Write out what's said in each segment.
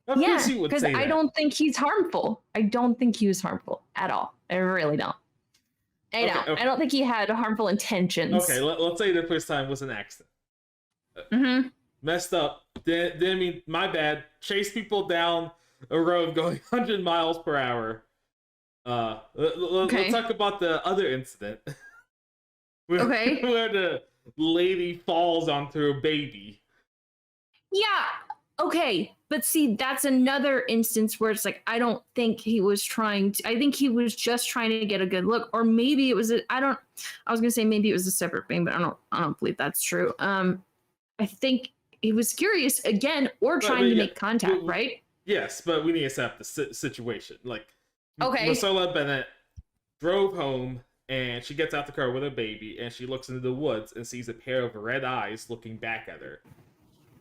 Of course Yeah, you would because say I that. don't think he's harmful. I don't think he was harmful at all. I really don't. I Okay, don't. okay. I don't think he had harmful intentions. Okay, let's say the first time was an accident. Mm-hmm. Messed up. Didn't mean, my bad. Chase people down a road going 100 miles per hour. Let's Okay. talk about the other incident. where, Okay. where the lady falls onto her baby. Yeah. Okay. But see, that's another instance where it's like, I don't think he was trying to, I think he was just trying to get a good look. Or maybe it was I was gonna say maybe it was a separate thing, but I don't believe that's true. I think he was curious again or trying to make contact, right? Yes, but we need to set up the situation. Like, Okay. Marcella Bennett drove home and she gets out the car with her baby and she looks into the woods and sees a pair of red eyes looking back at her.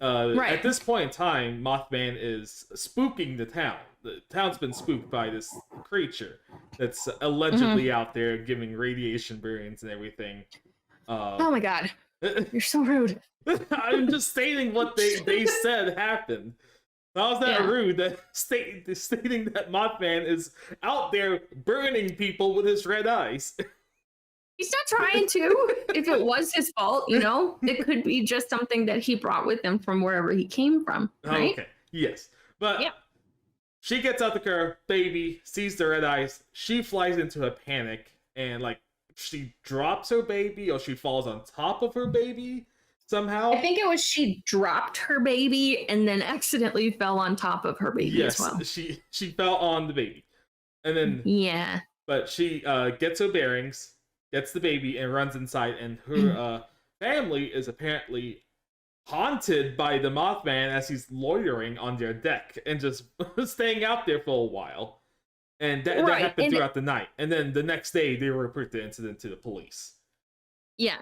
Right. At this point in time, Mothman is spooking the town. The town's been spooked by this creature that's allegedly out there giving radiation burns and everything. Oh my god. You're so rude. I'm just stating what they said happened. How's that rude? That stating that Mothman is out there burning people with his red eyes. He's not trying to. If it was his fault, it could be just something that he brought with him from wherever he came from, right? Okay, yes. But she gets out the car, baby, sees the red eyes, she flies into a panic, and like she drops her baby or she falls on top of her baby somehow. I think it was she dropped her baby and then accidentally fell on top of her baby as well. She fell on the baby. And then but she gets her bearings, gets the baby, and runs inside, and her family is apparently haunted by the Mothman as he's loitering on their deck and just staying out there for a while. And that happened throughout the night. And then the next day, they report the incident to the police. Yeah.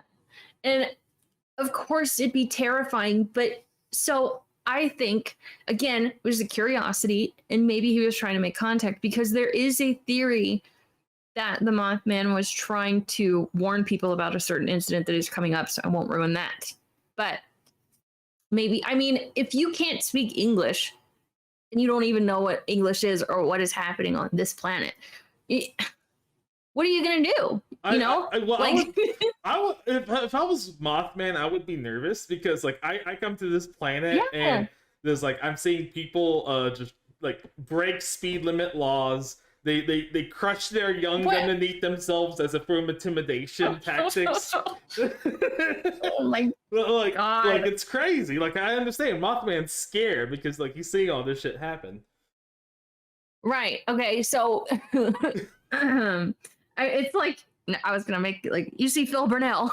And of course, it'd be terrifying. But so I think, again, it was a curiosity, and maybe he was trying to make contact, because there is a theory that the Mothman was trying to warn people about a certain incident that is coming up, so I won't ruin that. But maybe, I mean, if you can't speak English and you don't even know what English is or what is happening on this planet, what are you gonna do? I would, if I was Mothman, I would be nervous because like I come to this planet and there's like I'm seeing people just like break speed limit laws. They crush their young underneath themselves as a form of intimidation tactics. Oh my god! Like it's crazy. Like I understand Mothman's scared because like he's seeing all this shit happen. Right. Okay. So it's like I was gonna make like you see Phil Burnell.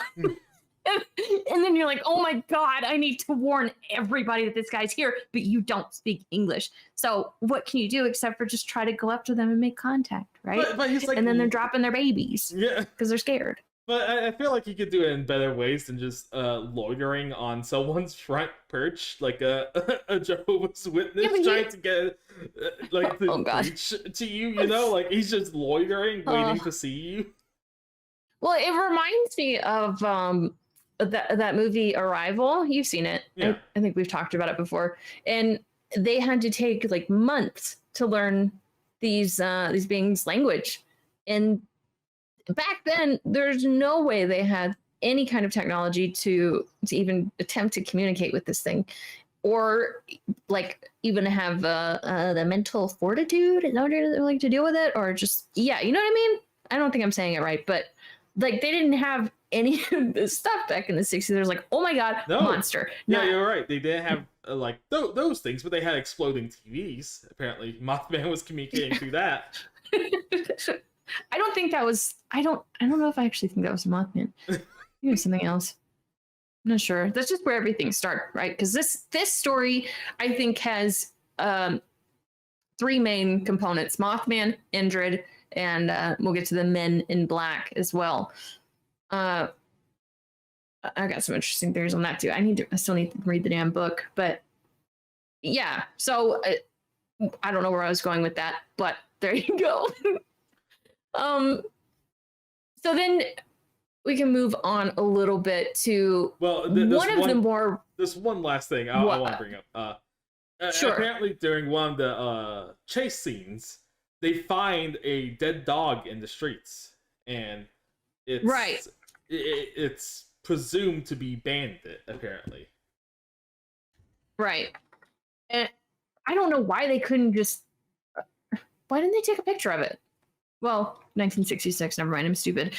And then you're like, oh my god, I need to warn everybody that this guy's here, but you don't speak English. So what can you do except for just try to go up to them and make contact, right? But he's like, and then they're dropping their babies, because they're scared. But I feel like you could do it in better ways than just loitering on someone's front perch, like a Jehovah's Witness trying to get preach to you. You know, like he's just loitering, waiting to see you. Well, it reminds me of that movie Arrival. You've seen it. Yeah. I think we've talked about it before. And they had to take like months to learn these beings' language. And back then, there's no way they had any kind of technology to even attempt to communicate with this thing, or like even have the mental fortitude in order like to deal with it, or just you know what I mean? I don't think I'm saying it right, but like they didn't have any of this stuff back in the 60s. There's like, oh my god, monster. Yeah, you're right. They didn't have like those things, but they had exploding TVs. Apparently, Mothman was communicating through that. I don't think that was. I don't know if I actually think that was Mothman. It was something else. I'm not sure. That's just where everything started, right? Because this story, I think, has three main components: Mothman, Indrid, and we'll get to the Men in Black as well. I got some interesting theories on that too. I still need to read the damn book, but yeah. So I don't know where I was going with that, but there you go. So then we can move on a little bit to There's one last thing I want to bring up. Sure. Apparently, during one of the chase scenes, they find a dead dog in the streets, and it's presumed to be Bandit. Apparently, right. And I don't know why they couldn't just. Why didn't they take a picture of it? Well, 1966. Never mind. I'm stupid.